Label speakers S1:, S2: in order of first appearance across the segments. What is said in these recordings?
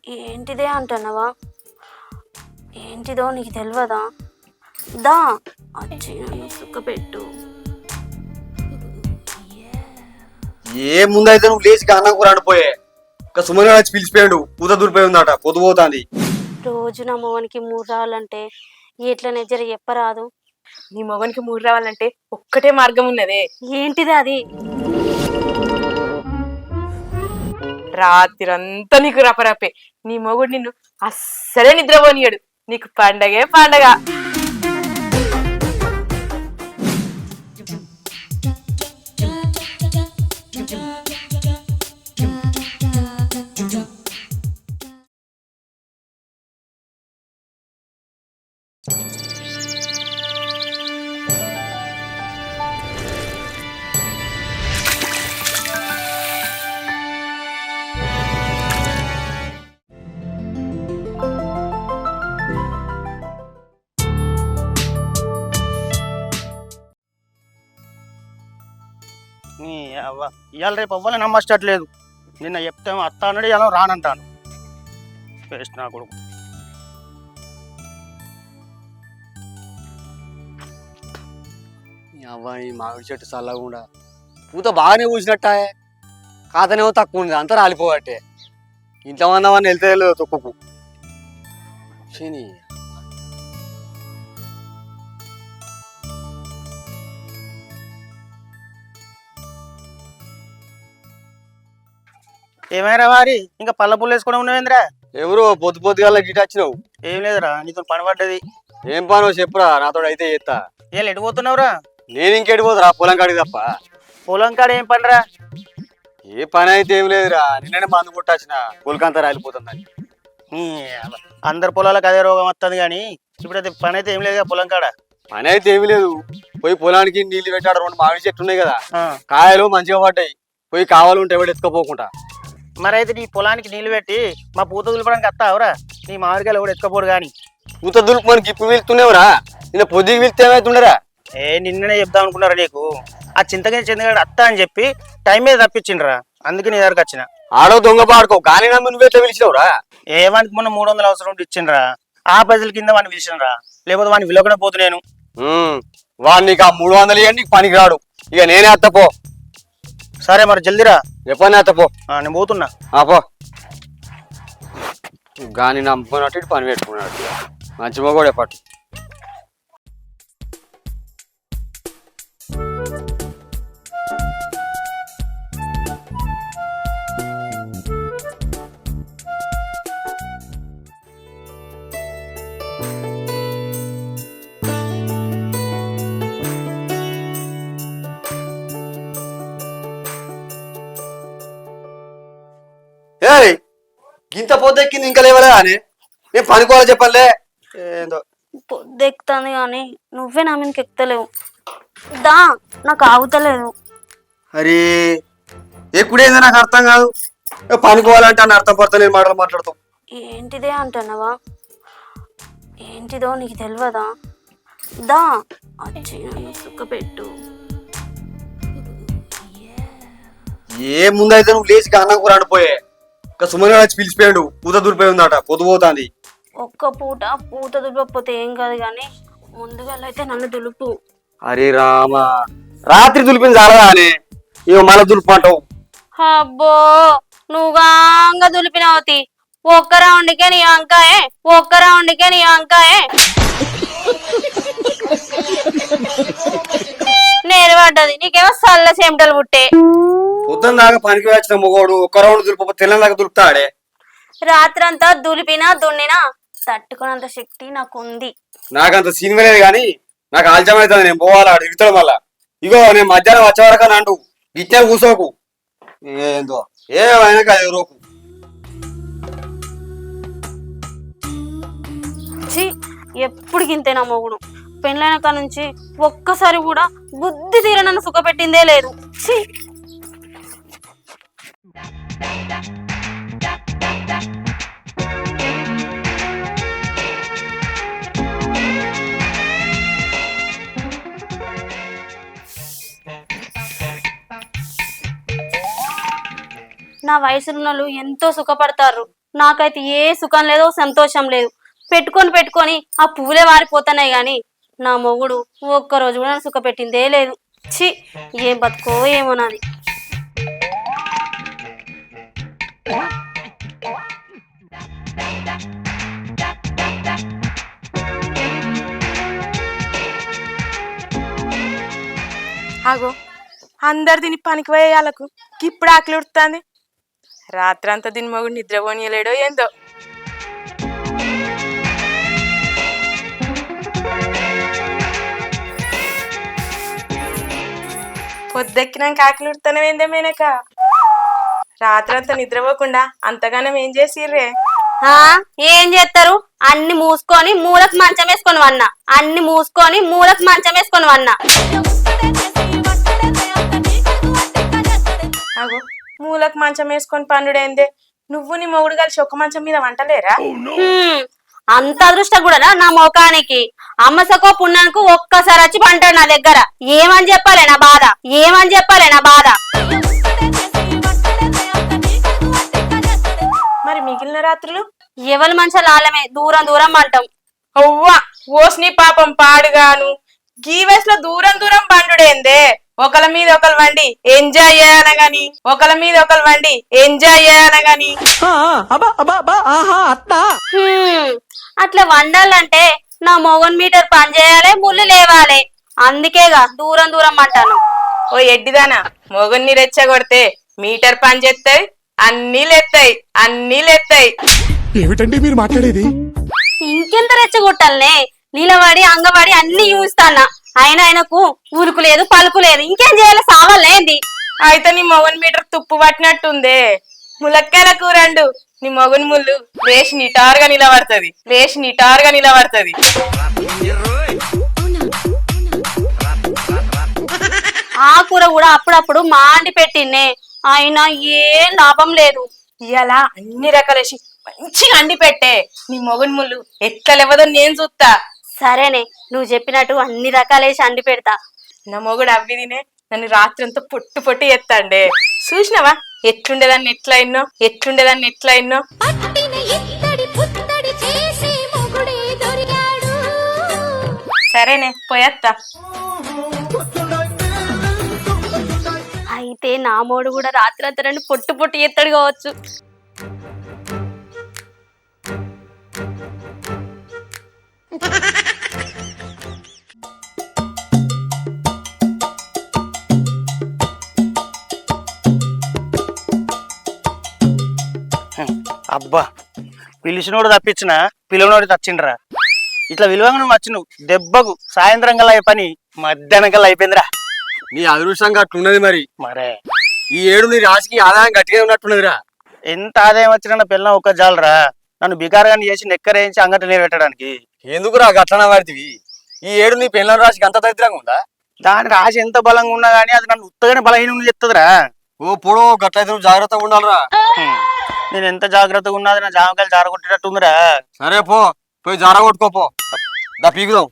S1: ఏంటిదే అంటున్నావా? ఏంటిదో నీకు తెలియదా? దా వచ్చి నన్ను సుఖపెట్టు.
S2: ముందైతే నువ్వు లేచి అన్నం కూర ఆడిపోయే ఇంకా సుమన్ వచ్చి పిలిచిపోయాడు. పూత దూరిపోయి ఉందట, పొద్దుపోతాంది.
S1: రోజు నా మొగనికి 3 రావాలంటే ఎట్లా నెజ్జరి చెప్పరాదు?
S3: నీ మొగనికి 3 రావాలంటే ఒక్కటే మార్గం ఉన్నదే.
S1: ఏంటిది అది?
S3: రాత్రంతా నీకు రపరపే. నీ మొగుడు నిన్ను అస్సలే నిద్రపోనియడు. నీకు పండగే పండగ.
S4: ఇవాళ రేపు అవ్వాలి నమ్మచ్చట్లేదు. నిన్న చెప్తే అత్త అన్నాడు, ఇలా రానంటాను. వేస్ట్ నా కొడుకు.
S2: అవ్వని మామిడి చెట్టు చల్లకుండా పూత బాగానే పూసినట్టే, కాతనేమో తక్కువ ఉంది, అంతా రాలిపోవట్టే. ఇంట్లో మందమని వెళ్తే తొక్కుకు శని.
S4: ఏమైనా వారి ఇంకా పళ్ళ పుల్ల వేసుకొని ఉన్నావేంద్రా?
S2: ఎవరు పొద్దు పొద్దుగాల గిట వచ్చినావు?
S4: ఏం లేదురా, నీతో పని పడ్డది.
S2: ఏం పనో చెప్పురా, నాతో అయితే చేస్తా.
S4: ఏం ఎడిపోతున్నావురా?
S2: నేను ఇంకెడిపోతురా, పొలం కాడికి తప్ప.
S4: పొలం కాడ ఏం పనిరా?
S2: ఏ పని అయితే ఏం లేదురా, నిన్ననే మందు కొట్టొచ్చిన, పొలకంతా రాలిపోతుందని.
S4: అందరు పొలాలకు అదే రోగం వస్తుంది, కానీ ఇప్పుడైతే పని అయితే ఏం లేదు పొలం కాడ.
S2: పని అయితే ఏమి లేదు, పోయి పొలానికి నీళ్లు పెట్టాడు. 2 మామిడి చెట్లు ఉన్నాయి కదా, కాయలు మంచిగా పడ్డాయి. పోయి కావాలంటే ఎవడు ఎత్తుకపోకుండా.
S4: మరి అయితే నీ పొలానికి నీళ్లు పెట్టి మా పూత దులపడానికి వస్తావురా? నీ మామిడికాయలు కూడా ఎత్తుకపోడు కానీ.
S2: పూత దులుపు మనకి ఇప్పుడు వెళ్తున్నావురా, నిన్న పొద్దుకి వెళ్తే ఏమైతుండరా?
S4: నిన్ననే చెప్దాం అనుకున్నారా నీకు? ఆ చింతకాయ చెందగాడు అత్త అని చెప్పి టైం మీద తప్పించిండ్రా, అందుకే నీ దగ్గరకు వచ్చిన.
S2: ఆడో దొంగ పాడుకో, కానీ నమ్మి నువ్వెట్లా పిలిచినావురా?
S4: ఏవానికి మొన్న 300 అవసరం ఉంటే ఇచ్చిండ్రా, ఆ పైసల కింద వాడిని పిలిచినరా, లేకపోతే వాడిని విలువకుండా పోతు నేను.
S2: వాడు నీకు ఆ 300 ఇవ్వండి, నీకు పనికి రాడు. ఇక నేనే అత్తపో.
S4: సరే మరి జల్దిరా.
S2: ఎప్పని అత్తపో.
S4: నేను పోతున్నా.
S2: పో. గాని నమ్ముకున్నట్టు ఇటు పని పెట్టుకున్నాడు, మంచి మొగోడు ఎప్పటి. ఇంత పొద్దెక్కింది ఇంకా లేవలే అని నేను పనుకోవాలో చెప్పలే. ఏందో
S1: పొద్దెక్కుతుంది కానీ నువ్వే నా మీదకి ఎక్కుతలేవు. దా, నాకు ఆగుతలేదు.
S2: అరే ఎక్కుడేందో నాకు అర్థం కాదు. పనుకోవాలంటే అని అర్థం పడతలేదు మాటలు మాట్లాడతాం.
S1: ఏంటిదే అంటున్నావా? ఏంటిదో నీకు తెలియదా? దా వచ్చి నన్ను సుఖపెట్టు.
S2: ముందైతే నువ్వు లేచి అన్నం కూర ఆడిపోయే ఇంకా సుమన్ వచ్చి పిలిచిపోయాడు. పూత దూరిపోయి ఉందట, పొద్దుపోతాంది.
S1: ఒక్క పూత దులపకపోతే ఏం కాదు, కానీ ముందుగా అయితే నన్ను దులుపు.
S2: అరే రామా, రాత్రి దులిపింది చాలా అని ఇక మళ్ళీ దులుపంటావు.
S1: అబ్బో, నువ్వుగా దులిపినవతి. ఒక్క రౌండ్కే నీ వంకాయే, ఒక్క రౌండ్కే నీ వంకాయే. నేను పడ్డది నీకేమో సల్ల చెమటలు పుట్టే.
S2: పొద్దున్న దాకా పనికి వచ్చిన మొగోడు ఒక్క రౌండ్ దులిపో తెల్లందాకా దులుపుతాడే.
S1: రాత్రంతా దులిపినా దున్నినా తట్టుకున్నంత శక్తి నాకుంది.
S2: నాకంత సినిమా లేదు కానీ నాకు ఆలస్యం అవుతుంది, నేను పోవాలా ఇగుతాడు మళ్ళా. ఇగో నేను మధ్యాహ్నం వచ్చే వరకు అని అంటూ గిట్టే కూసోకు. ఏందో ఏమైనా కాదు రోకు.
S1: ఎప్పుడు గింతే నా మొగుడు. పెళ్ళైన కా నుంచి ఒక్కసారి కూడా బుద్ధి తీర నన్ను సుఖపెట్టిందే లేదు. నా వయసున్న వాళ్ళు ఎంతో సుఖపడతారు. నాకైతే ఏ సుఖం లేదు సంతోషం లేదు. పెట్టుకొని ఆ పువ్వులే వారిపోతున్నాయి గాని నా మొగుడు ఒక్కరోజు కూడా నన్ను సుఖ పెట్టిందే లేదు. ఛీ, ఏం బతుకో ఏమో నాది.
S3: ఆగో అందరు దీని పనికి పోయేయాలకు ఇప్పుడు ఆకలి ఉడుతుంది. రాత్రంతా దీని మొగుడు నిద్రపోనియలేడో ఏందో. పొద్దెక్కినాక ఆకలి ఉడుతానే ఏందే మేనక? రాత్రంతా నిద్రపోకుండా అంతగానం ఏం చేసిర్రే?
S1: ఏం చేస్తారు? అన్ని మూసుకొని మూలకు మంచం వేసుకొని వన్నా, అన్ని మూసుకొని మూలకు మంచం వేసుకొని వన్నా.
S3: అగో మూలకు మంచం వేసుకొని పండుడేందే? నువ్వు నీ మొగుడు కలిసి ఒక మంచం మీద వంటలేరా?
S1: అంత అదృష్టం కూడా నా మోకానికి. అమ్మసకో పున్నానికి ఒక్కసారి వచ్చి పంటాడు నా దగ్గర. ఏమని చెప్పాలి నా బాధ, ఏమని చెప్పాలి నా బాధ.
S3: మరి మిగిలిన రాత్రులు
S1: ఎవరి మనుషులు ఆలమే దూరం దూరం అంటాం.
S3: అవ్వా ఓస్ని పాపం పాడుగాను. గీ వయసులో దూరం దూరం పండుడేందే? ఒకళ్ళ మీద ఒకళ్ళు వండి ఎంజాయ్ చేయాలగాని, ఒకళ్ళ మీద ఒకళ్ళు వండి ఎంజాయ్ చేయాలగాని.
S1: అట్లా వండాలంటే నా మొగన్ మీటర్ పని చేయాలి, ముళ్ళు లేవాలి. అందుకేగా దూరం దూరం అంటాను.
S3: ఓ ఎడ్డిదానా, మొగున్ని రెచ్చగొడితే మీటర్ పని చేస్తాయి, అన్నీ లేస్తాయి, అన్నీ లేస్తాయి.
S5: ఏమిటండి మీరు మాట్లాడేది?
S1: ఇంకెంత రెచ్చగొట్టాలనే? నిలబడి అంగబడి అన్ని చూస్తానా, ఆయనకు ఊరుకు లేదు పలుకు లేదు. ఇంకేం చేయాలి? సావాలేంది?
S3: అయితే నీ మొగన్ మీటర్ తుప్పు పట్టినట్టుందే. ములక్కాయల కూరండు, నీ మొగన్ ముళ్ళు వేసి నిటారుగా నిలబడుతుంది, వేసి నిటారుగా నిలబడుతుంది.
S1: ఆ కూర కూడా అప్పుడప్పుడు మాండి పెట్టిన్నే, అయినా ఏం లాభం లేదు.
S3: ఇలా అన్ని రకాలేసి మంచిగా అండి పెట్టే. నీ మొగన్ ముళ్ళు ఎట్లా లేవదో నేను చూస్తా.
S1: సరేనే, నువ్వు చెప్పినట్టు అన్ని రకాలేసి అండి పెడతా.
S3: నా మొగుడు అవ్వి తినే నన్ను రాత్రి అంతా పొట్టు పొట్టి ఎత్తాండే. చూసినావా ఎట్లుండేదాన్ని ఎట్లా ఇన్నో, ఎట్లుండేదాన్ని ఎట్లా ఇన్నో. సరేనే పోయేత్తా.
S1: అయితే నా మోడు కూడా రాత్రి అంతా నన్ను పొట్టు పొట్టి ఎత్తాడు కావచ్చు.
S4: అబ్బా పిలిచినోడు తప్పించిన పిలువనోడు తచ్చిండ్రా. ఇట్లా విలువగా నువ్వు వచ్చి నువ్వు దెబ్బకు సాయంత్రం కల్లా అయ్యే పని మధ్యాహ్నం కల్లా అయిపోయిందిరా.
S2: నీ అదృష్టంగా అట్లున్నది మరి.
S4: మరే
S2: ఈ ఏడు నీ రాశికి ఆదాయం గట్టిగా ఉన్నట్టున్నదిరా.
S4: ఎంత ఆదాయం వచ్చినా నా పిల్ల ఒక్క జాలరా, నన్ను బికారుగాని చేసి నెక్కరేయించి అంగట నిలబెట్టడానికి.
S2: ఎందుకురా గట్లన వాడితివి? ఈ ఏడు నీ పిల్లల రాశికి అంత దరిద్రంగా ఉందా?
S4: దాని రాశి ఎంత బలంగా ఉన్నా గానీ అది నన్ను ఉత్తగానే బలహీనం చెప్తుందిరా.
S2: ఓ పొడో గట్లయితే నువ్వు జాగ్రత్తగా ఉండాలిరా.
S4: నేను ఎంత జాగ్రత్తగా ఉన్నది నా జామకాయలు జారగొట్టేటట్టుందిరా.
S2: సరే పో, పోయి జార కొట్టుకోపో. దా పీకుదాం.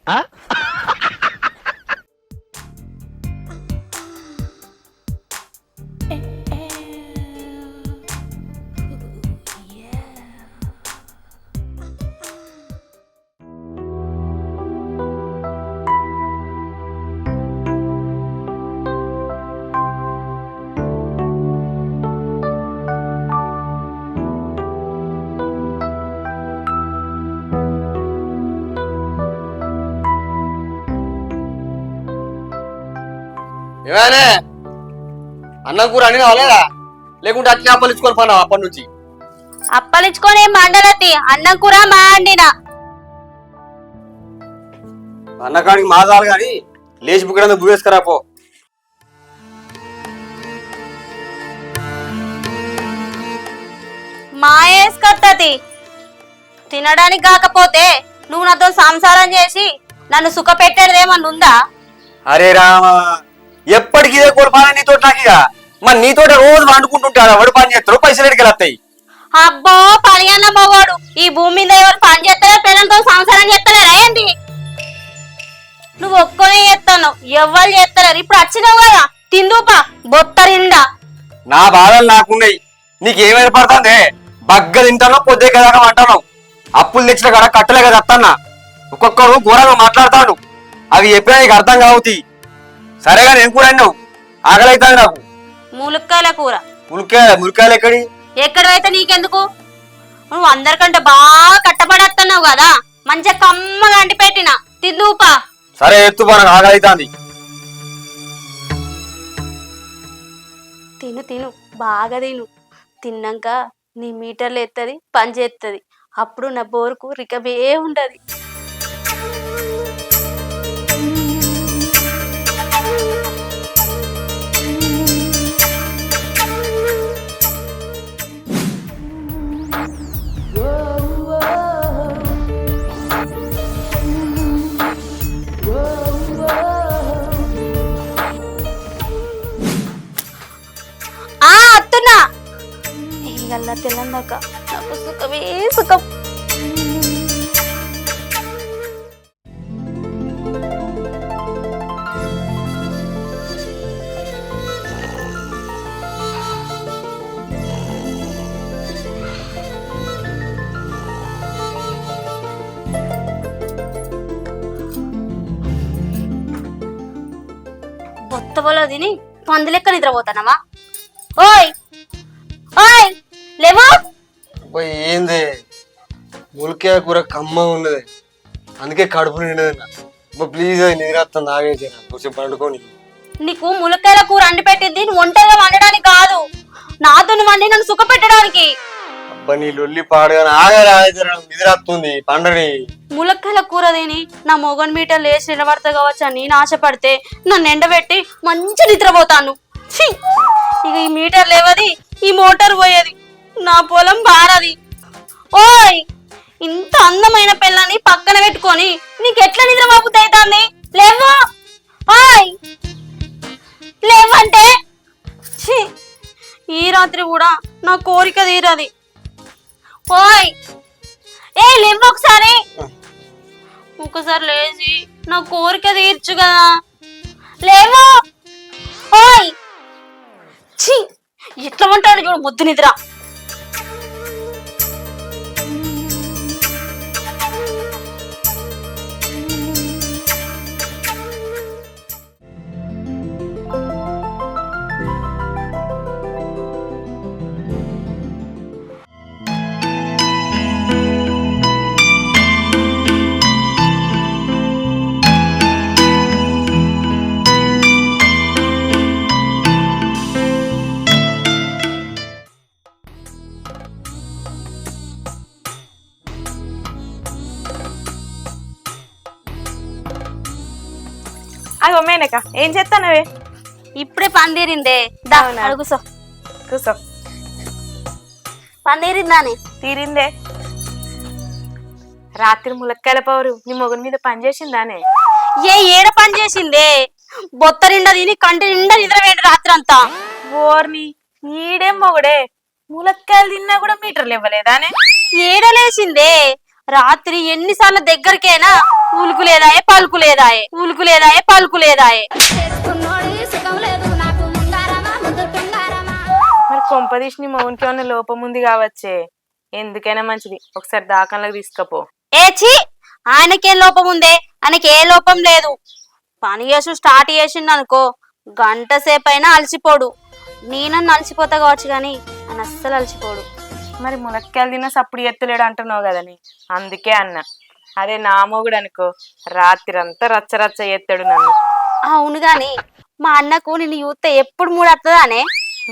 S2: ఏమైనా అన్నం కూర అని కావాలేదా? లేకుంటే అట్లా అప్పలించుకొని పోనావు అప్పటి నుంచి?
S1: అప్పలించుకొని మండలతి అన్నం కూర మాండినా.
S2: అన్నకాడికి మాదాలు కానీ లేచి బుక్కడంతా బువేసుకురా పో.
S1: మాయేసుకత్తది తినడానికి కాకపోతే నువ్వు నాతో సంసారం చేసి నన్ను సుఖ పెట్టేదేమన్నా ఉందా?
S2: అరే రామ, ఎప్పటికి ఇదే కోల్పాలని నీతో నాకిగా. మరి నీతోట రోజు వండుకుంటుంటాడు, ఎవడు పని చేస్తారు, పైసలు ఎడికి వెళ్తాయి.
S1: అబ్బో పని అన్న మగవాడు ఈ భూమి మీద ఎవరు పని చేస్తారా? పిల్లలతో సంసారం చేస్తారా ఏంటి? నువ్వు ఒక్కనే చేస్తాను, ఎవ్వరు చేస్తారు. ఇప్పుడు వచ్చినావు కదా తిందుపా బొత్తరిండా.
S2: నా బాధలు నాకున్నాయి, నీకేమైనా పడుతుంది? బగ్గ తింటానో పొద్దే కదా అంటాను. అప్పులు తెచ్చిన కాడ కట్టలే కదా అత్తన్నా. ఒక్కొక్కరు ఘోరంగా మాట్లాడతాడు. అవి ఎప్పుడైనా నీకు అర్థం కావుతాయి. సరేగా నేను కూడా అన్నావు, ఆకలి అవుతుంది నాకు.
S1: ములక్కాయల కూర.
S2: ములక్కాయలు ఎక్కడి?
S1: ఎక్కడైతే నీకెందుకు? నువ్వు అందరికంటే బాగా కట్టబడేస్తున్నావు కదా, మంచిగా కమ్మగా అంటి పెట్టిన తిందుపా.
S2: సరే ఎత్తు పో, నాకు ఆకలి అవుతుంది.
S1: తిను తిను, బాగా తిను. తిన్నాక నీ మీటర్లు ఎత్తది, పని చేస్తుంది. అప్పుడు నా బోరుకు రికబే ఉండదు. అత్తున్నా ఇగల్లా తెల్లందాక నాకు సుఖమే సుఖం. బొత్తబలో తిని పంది లెక్క నిద్రపోతానవా? ఓయ్ ఓయ్ లేవో.
S2: ఏంది ములక్కాయ కూర కమ్మ ఉన్నది, అందుకే కడుపు నిండదన్నా. ప్లీజ్ అది నిద్రస్తుంది, ఆగేది కొంచెం పండుకొని.
S1: నీకు ములక్కాయల కూర అండి పెట్టింది నువ్వు ఒంటరిగా వండడానికి కాదు, నాతో వండి నన్ను సుఖ పెట్టడానికి.
S2: అబ్బా నీ లొల్లి పాడుగా ఆగరా, నిద్రస్తుంది పండని.
S1: ములక్కాయల కూర తిని నా మొగన్ మీటర్ లేచి నిలబడతా కావచ్చు అని నేను ఆశపడితే నన్ను ఎండబెట్టి మంచి నిద్రపోతాను. ఇక ఈ మీటర్ లేవది, ఈ మోటార్ పోయేది, నా పొలం బారది. ఓయ్ ఇంత అందమైన పిల్లని పక్కన పెట్టుకొని నీకెట్లా నిద్ర మాపుతాయితాంది? లేవో. ఓయ్ లేవంటే ఈ రాత్రి కూడా నా కోరిక తీరది. ఓయ్ ఏ లేవు, ఒకసారి లేచి నా కోరిక తీర్చు కదా. లేవో. ఓయ్ ఛీ ఎట్లా ఉంటాడు చూడు ముద్దు నిద్ర.
S3: అగో మేనక ఏం చేస్తానవే?
S1: ఇప్పుడే పందిరిందే, కూసో
S3: కూసో.
S1: పందిరిందానే
S3: తీరిందే. రాత్రి ములక్కాయల పౌరు నీ మొగుని మీద పని చేసిందానే?
S1: ఏడ పని చేసిందే? బొత్త నిండా తిని కంటి నిండా నిద్ర వేయండి రాత్రి అంతా.
S3: ఓర్ని ఈడేం మొగుడే, ములక్కాయలు తిన్నా కూడా మీటర్లు ఇవ్వలేదానే?
S1: ఏడలేసిందే రాత్రి ఎన్నిసార్లు దగ్గరికైనా ఊలుకులేదాయే పలుకులేదాయే, ఊలుకులేదాయే పలుకులేదాయే.
S3: మరి కొంపదీసి నీ మౌనికి ఏమన్నా లోపం ఉంది కావచ్చే. ఎందుకైనా మంచిది ఒకసారి దాకంలోకి తీసుకపో.
S1: ఏచి ఆయనకేం లోపం ఉందే? ఆయనకి ఏ లోపం లేదు. పని చేసు స్టార్ట్ చేసిండు అనుకో, గంట సేపు అయినా అలసిపోడు. నేనన్ను అలసిపోతా కావచ్చు కానీ ఆయన అస్సలు అలసిపోడు.
S3: మరి ములక్కాయలు తిన్నా సప్పుడు ఎత్తలేడు అంటున్నావు కదని అందుకే అన్న. అదే నా మొగుడు అనుకో రాత్రి అంతా రచ్చ రచ్చ ఎత్తాడు నన్ను.
S1: అవును గాని మా అన్నకు నిన్ను చూస్తే ఎప్పుడు మూడత్తదానే?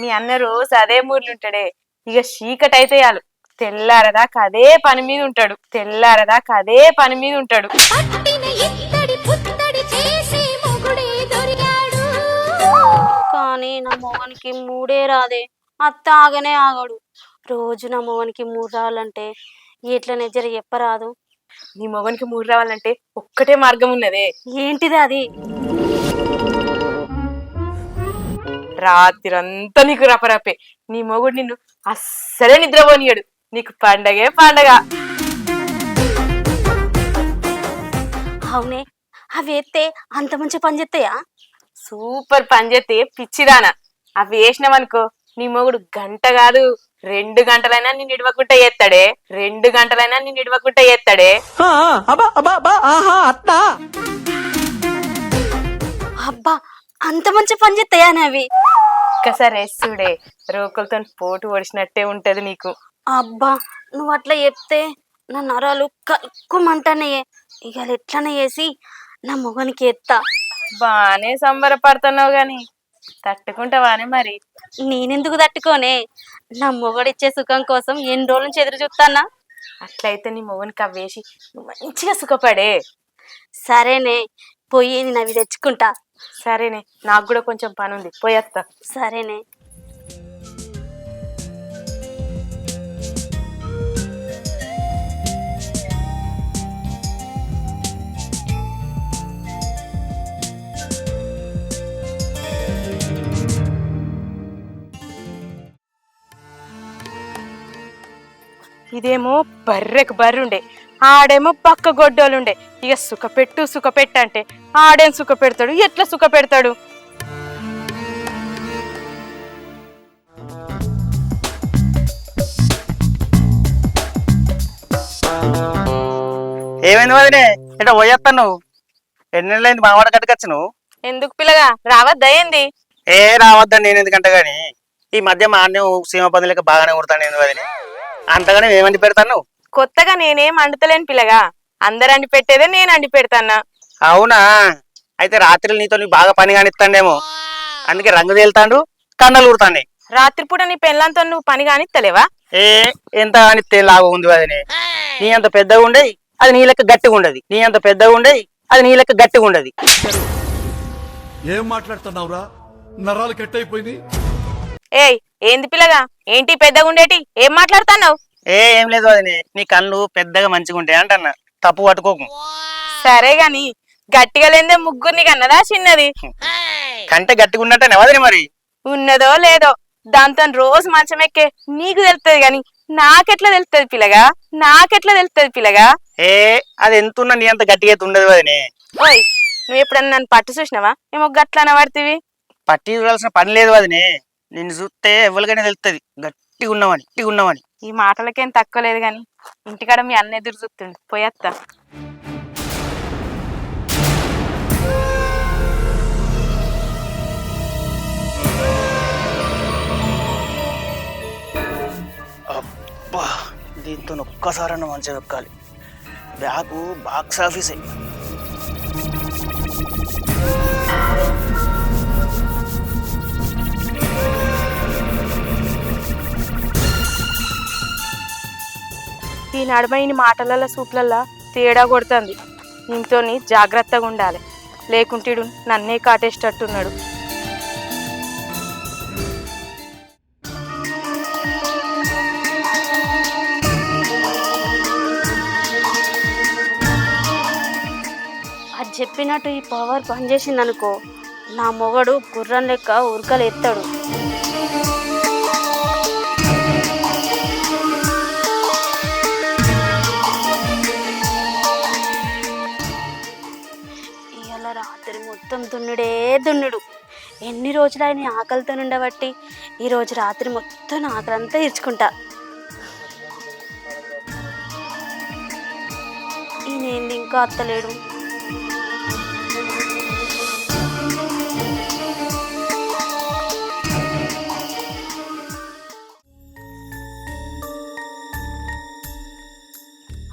S3: మీ అన్న రోజు అదే మూడ్లుంటాడే. ఇక చీకటి అయితే చాలు తెల్లారదాకా అదే పని మీద ఉంటాడు, తెల్లారదాకా అదే పని మీద ఉంటాడు.
S1: కానీ నా మొగనికి మూడే రాదే, అత్త ఆగనే ఆగడు. రోజు నా మొగనికి మూడు రావాలంటే ఎట్లనే జర చెప్పరాదు.
S3: నీ మొగనికి మూడు రావాలంటే ఒక్కటే మార్గం ఉన్నదే.
S1: ఏంటిది అది?
S3: రాత్రి అంతా నీకు రపరపే. నీ మొగుడు నిన్ను అస్సలే నిద్రపోనియడు. నీకు పండగే పండగ.
S1: అవునే, అవి ఎత్తే అంత మంచి పని చేస్తాయా?
S3: సూపర్ పని చేస్తే పిచ్చిదానా. అవి వేసినావనుకో నీ మొగుడు గంట కాదు 2 గంటలైనా నిన్ను ఇడవకుంట చేస్తాడే 2 గంటలైనా నిన్ను ఇడవకుంట చేస్తాడే
S1: అబ్బా అంత మంచి పని చేస్తాయా అవి?
S3: ఒక్కసారి వేస్తుడే రోకలతో పోటు ఒడిచినట్టే ఉంటది నీకు.
S1: అబ్బా నువ్వు అట్లా చెప్తే నా నరాలు కక్కుమంటానయ్యే. ఇక ఎట్లనే చేసి నా మొగనికి ఎత్తా.
S3: బానే సంబరపడుతున్నావు గాని తట్టుకుంటావానే మరి?
S1: నేనెందుకు తట్టుకోనే? నా మొగడిచ్చే సుఖం కోసం ఎన్ని రోజుల నుంచి ఎదురు చూస్తానా.
S3: అట్లయితే నీ మొగనికి అవ్వేసి నువ్వు మంచిగా సుఖపడే.
S1: సరేనే పోయి నేను అవి తెచ్చుకుంటా.
S3: సరేనే నాకు కూడా కొంచెం పని ఉంది పోయేస్తా.
S1: సరేనే.
S3: ఇదేమో బర్రెకు బర్రుండే, ఆడేమో పక్క గొడ్డోలుండే. ఇక సుఖపెట్టు అంటే ఆడేం సుఖ పెడతాడు? ఎట్లా సుఖ పెడతాడు?
S4: ఏమైంది వదినే ఇట్లా పోయేస్తాను నువ్వు? ఎన్ని నెలలైంది మావాడ గట్టుకొచ్చు నువ్వు?
S3: ఎందుకు పిల్లగా రావద్దయింది?
S4: ఏ రావద్దని నేను ఎందుకంటే గాని ఈ మధ్య మా అన్న సీమ పంది లెక్క బాగానే కుడతాను నేను వదిలి. అంతగానే ఏమండి పెడతాను నువ్వు?
S3: కొత్తగా నేనేం అండుతలేను పిల్లగా, అందరు అండి పెట్టేదే నేను అండి పెడతానా.
S4: అవునా? అయితే రాత్రులు నీతో నీకు బాగా పని కానిస్తాండేమో, అందుకే రంగు తేలుతాండు కండలు ఊరుతాండి.
S3: రాత్రిపూట నీ పెళ్ళంతో నువ్వు పని కానిత్తలేవా?
S4: ఏ ఎంత కానిస్తే లాభం ఉంది వదినే. నీ అంత పెద్దగా ఉండేది అది నీ లెక్క గట్టిగా ఉండదు, నీ అంత పెద్దగా ఉండేది అది నీ లెక్క గట్టిగా ఉండదు.
S5: ఏం మాట్లాడుతున్నావురా? నరాలు కట్ అయిపోయింది.
S3: ఏయ్ ఏంది పిల్లగా, ఏంటి పెద్దగా ఉండేటి? ఏం మాట్లాడుతున్నావు?
S4: ఏం లేదు వదినే, నీ కళ్ళు పెద్దగా మంచిగా ఉంటాయి అంటన్నా, తప్పు పట్టుకోకు.
S3: సరే గాని గట్టిగా లేదే ముగ్గురిని కన్నదా చిన్నది?
S4: కంటే గట్టిగా ఉన్నట్టనే వదినే మరి.
S3: ఉన్నదో లేదో దాంతో రోజు మంచం ఎక్కే నీకు తెలుస్తుంది గాని నాకెట్లా తెలుస్తుంది పిల్లగా? నాకెట్లా తెలుస్తుంది పిల్లగా?
S4: ఏ అది ఎంత ఉన్నా నీ అంత గట్టిగా అయితే ఉండదు వదినే.
S3: ఓయ్ నువ్వు ఎప్పుడన్నా నన్ను పట్టు చూసినావా? ఏమో గట్లా అనబడితివి.
S4: పట్టి చూడాల్సిన పని లేదు వదినే, నిన్ను చూస్తే ఎవరికైనా తెలుస్తుంది గట్టిగా ఉన్నామని.
S3: ఈ మాటలకేం తక్కువ లేదు గాని ఇంటికాడ మీ అన్న ఎదురు చూస్తుండు, పోయేత్తా.
S4: అబ్బా దీంతో ఒక్కసారన్న మంచిగా ఎక్కాలి. బ్యాగు బాక్స్ ఆఫీసే.
S3: ఈ నడుమైన మాటలలో సూట్లల్లా తేడా కొడుతుంది. ఇంతోని జాగ్రత్తగా ఉండాలి, లేకుంటీడు నన్నే కాటేసేటట్టున్నాడు.
S1: అది చెప్పినట్టు ఈ పవర్ పనిచేసింది అనుకో, నా మొగడు గుర్రం లెక్క ఉరకలు ఎత్తాడు. ఇవాళ రాత్రి మొత్తం దున్నుడు. ఎన్ని రోజులైన ఆకలితో ఉండబట్టి ఈరోజు రాత్రి మొత్తం ఆకలంతా ఇచ్చుకుంటా. ఈయనేంది ఇంకా అత్తలేడు?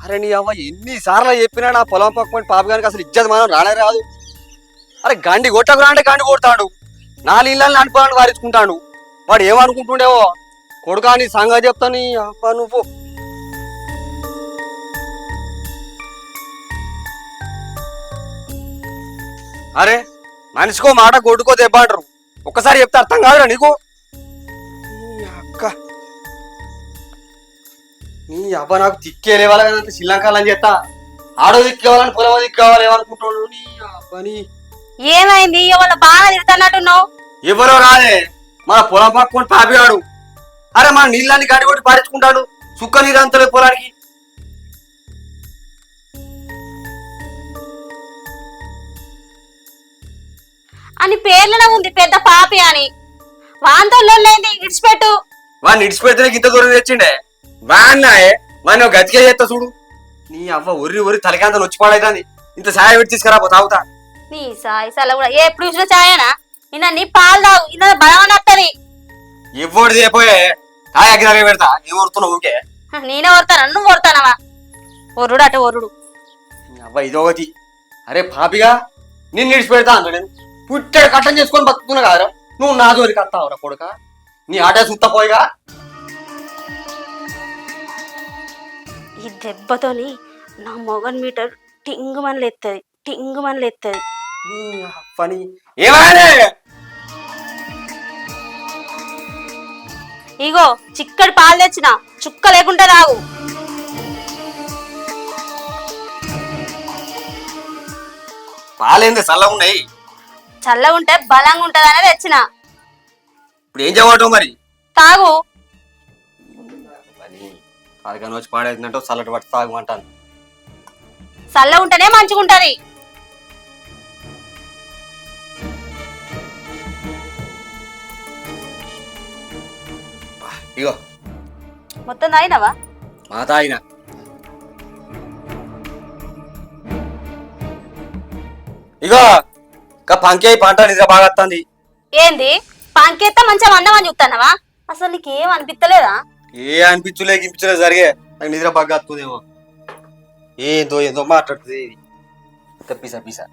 S2: అరే నీ అవ్వ ఎన్నిసార్లు చెప్పినా నా పొలం పక్కన పాపగానికి అసలు ఇజ్జత్ మనం రానే రాదు. అరే గండి కొట్టకురా అంటే గండి కొడతాడు, నా నీళ్ళని అనుకోవాలని వారించుకుంటాడు. వాడు ఏమనుకుంటుండేవో కొడుకా నీ సంగతి చెప్తాను అప్ప నువ్వు. అరే మనిషికో మాట కొట్టుకో దెబ్బ అంటారు, ఒక్కసారి చెప్తే అర్థం కాదురా నీకు? అక్క నీ అబ్బా నాకు తిక్కేలే వాళ్ళ కదా శ్రీలంకాలని చేస్తా. ఆడో దిక్కేవాలని పొలవ దిక్కేవాలి ఏమనుకుంటాడు నీ అబ్బని.
S1: ఏమైంది? వాళ్ళ బాగా తిడుతున్నట్టున్నావు.
S2: ఎవరో రాదే మన పొలం పట్టుకొని పాపిగాడు. అరే మన నీళ్ళని గడి కొట్టి పారించుకుంటాడు, సుక్క నీరు అంతలే పొలానికి.
S1: అని పేర్లనే ఉంది పెద్ద పాపి అని. వాంతోళ్ళేంది ఇడిచిపెట్టు.
S2: వాడిని ఇడిచిపెడితే ఇంత దూరం తెచ్చిండే వాన్నాయే మన గతికే చేస్తా చూడు నీ అవ్వ ఒర్రి ఒర్రి తలకాంతలు వచ్చి పాడైతుంది ఇంత సాయ పెట్టి తీసుకురా తాగుతా
S1: నీ సాయి సల కూడా ఎప్పుడు చూసినా చాయనా నిన్న నీ పాలు తాగు ఇన్న బలం వస్తుంది
S2: ఇవ్వడు చేపోయే తాయ అగ్గి పెడతా ఏం వరుతున్నావు ఊకే
S1: నేనే వస్తాను నువ్వు వస్తానవా ఒర్రుడు అటు ఒర్రుడు
S2: నీ అవ్వ ఇదోగతి అరే పాపిగా నిన్ను ఇడిచిపెడతా అంట నేను పుట్టాడు కట్టం చేసుకొని బతుకుతున్నా కాదురా నువ్వు నా జోలికి వస్తావురా కొడుక నీ ఆట సుత్తపోయిగా
S1: ఈ దెబ్బతోని నా మొగన్ మీటర్ టింగు మనలు ఎత్తది టింగు మనలు ఎత్తది
S2: పని ఏమైనా
S1: ఇగో చిక్కడి పాలు తెచ్చిన చుక్క లేకుండా తాగు
S2: పాలేంది చల్లగా ఉన్నాయి
S1: చల్లగా ఉంటే బలంగా ఉంటది అనేది తెచ్చిన
S2: ఇప్పుడు ఏం చేయమంటావు మరి
S1: తాగు
S2: పని వచ్చి పాడైతుందంటే చల్లటి పట్టి తాగమంటాను
S1: చల్లగా ఉంటేనే మంచిగా ఉంటది
S2: ఇగో
S1: మొత్తం తాగినవా
S2: మా తాగిన ఇగో ఇంకా పంకే పంట నిద్ర బాగా వస్తుంది
S1: ఏంది పాంకేత్తా మంచిగా అన్నమని చూస్తానవా అసలు నీకేం అనిపిస్తలేదా
S2: ఏ అనిపించలే గింపించలే జరిగే నాకు నిద్ర బాగా వస్తుందేమో ఏందో ఏందో మాట్లాడుతుంది ఇది పీసా పీసా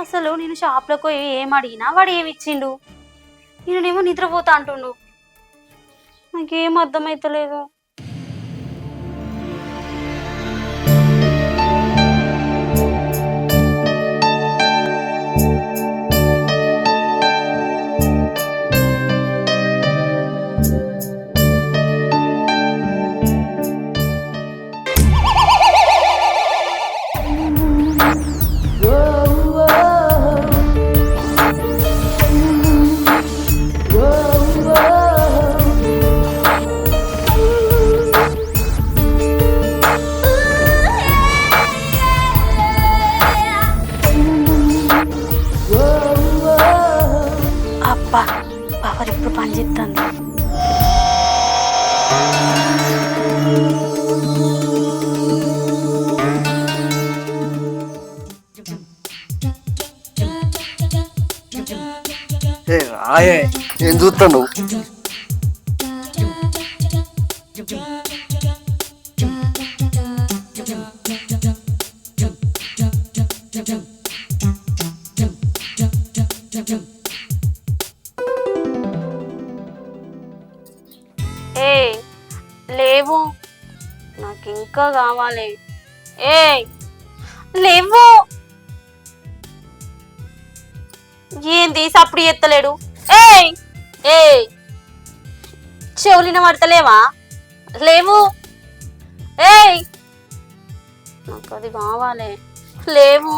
S1: అసలు నేను షాప్లోకి పోయి ఏం అడిగినా వాడు ఏమి ఇచ్చిండు నేనేమో నిద్రపోతా అంటుండు నాకేం అర్థమైతలేదు అబ్బా పవర్ ఇప్పుడు పని చేస్తుంది
S2: రాయే ఏం చూస్తాను
S1: ఏ లేవు నాకు ఇంకా కావాలి ఏ లేవు ఏంది సప్పుడు ఎత్తలేడు ఏయ్ ఏయ్ చెవులిన పడతలేవా లేవు ఏయ్ నాకు అది కావాలి లేవు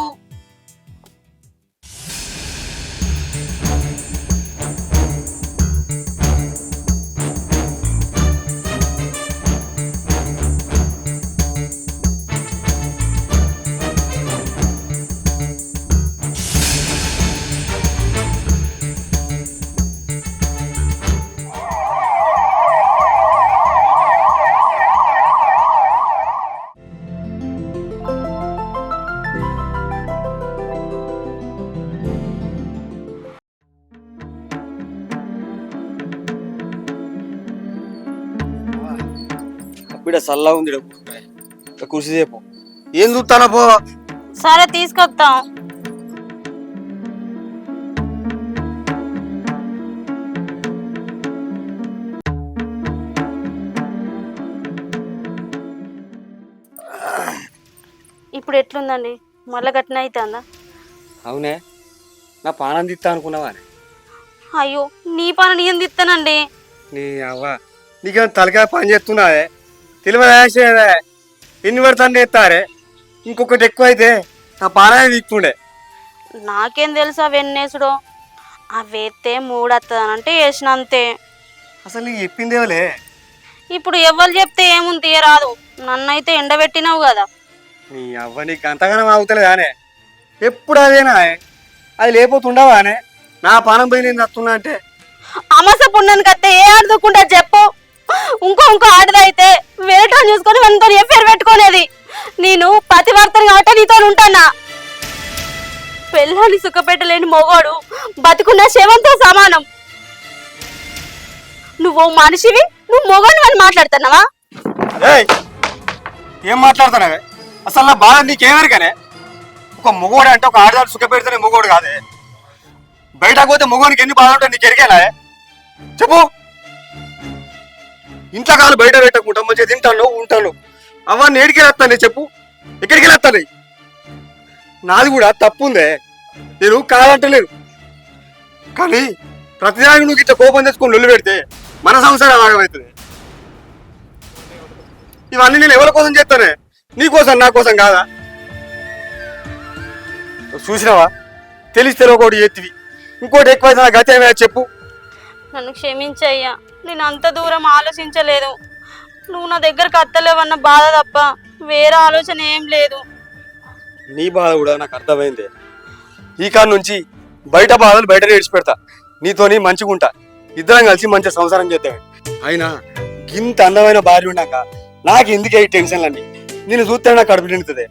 S2: బిడ్డ చల్లగా ఉంది కుర్చీ సేపు ఏం చూస్తానా పో
S1: సరే తీసుకొస్తాం ఇప్పుడు ఎట్లుందండి మళ్ళీ గట్టిన అవుతుందా
S2: అవునే నా పానం తిత్తా అనుకున్నావా
S1: అయ్యో నీ పని నేను తిత్తానండి
S2: నీ అవ్వ నీకేం తలకాయ పని చేస్తున్నావే తెలియదే ఎన్ని పడతాను ఎత్తారే ఇంకొకటి ఎక్కువ అయితే నా పానాన్ని తిక్కుండే
S1: నాకేం తెలుసు అవి ఎన్నేసుడో అవి ఎత్తే 3 వస్తుందనంటే వేసిన అంతే
S2: అసలు నీకు చెప్పిందేవలే
S1: ఇప్పుడు ఎవరు చెప్తే ఏముంది రాదు నన్నైతే ఎండబెట్టినావు కదా
S2: నీ అవ్వ నీకు అంతగానో అవుతలేదానే ఎప్పుడు అదేనా అది లేకపోతుండవానే నా పానం పోయి నేను వస్తున్నా అంటే
S1: అమస పుణ్యానికి అత్తే ఏ ఆడుదుకుంటా చెప్పు. ఇంకో ఆడదైతే వేరే చూసుకొని మనతో ఎఫ్ఐఆర్ పెట్టుకునేది. నేను పతివర్తని కాబట్టి నీతో ఉంటానా. పెళ్ళాన్ని సుఖపెట్టలేని మొగోడు బతుకున్న శవంతో సమానం. నువ్వు మనిషివి, నువ్వు మొగోడు అని మాట్లాడుతున్నావా?
S2: ఏయ్ ఏం మాట్లాడుతున్నావే? అసలు నా బాధ నీకేమెరకనే? ఒక మొగోడు అంటే ఒక ఆడదాన్ని సుఖపెడితేనే మొగోడు కాదే. బయటకు పోతే మొగోనికి ఎన్ని బాధ ఉంటాయి నీకు ఎరికేనా? చెప్పు. ఇంట్లో కాలు బయట పెట్టకుండా మంచిగా తింటాను ఉంటాను. అవన్నీ ఏడికి వెళ్ళొస్తాను చెప్పు. ఎక్కడికి వెళ్ళొస్తాను? నాది కూడా తప్పు ఉందే, నేను కాదంటలేదు. కానీ ప్రతిదానికి నువ్వు ఇట్లా కోపం తెచ్చుకొని లొల్లు పెడితే మన సంసారం ఆగమవుతుంది. ఇవన్నీ నేను ఎవరి కోసం చేస్తానే? నీ కోసం నా కోసం కాదా? చూసినావా? తెలిస్తే ఒకటి ఎత్తివి, ఇంకోటి ఎక్కువైతే నా గతి ఏమైనా చెప్పు.
S1: నన్ను క్షమించయ్యా, నేను అంత దూరం ఆలోచించలేదు. నువ్వు నా దగ్గరకు అత్తలేవన్న బాధ తప్ప వేరే ఆలోచన ఏం లేదు.
S2: నీ బాధ కూడా నాకు అర్థమైంది. ఈ కాడి నుంచి బయట బాధలు బయట నేర్చిపెడతా, నీతోని మంచిగా ఉంటా, ఇద్దరం కలిసి మంచి సంసారం చేద్దాం. అయినా ఇంత అందమైన భార్య ఉన్నాక నాకు ఎందుకే ఈ టెన్షన్లన్నీ? నేను చూస్తే నాకు కడుపు నిండుతుంది.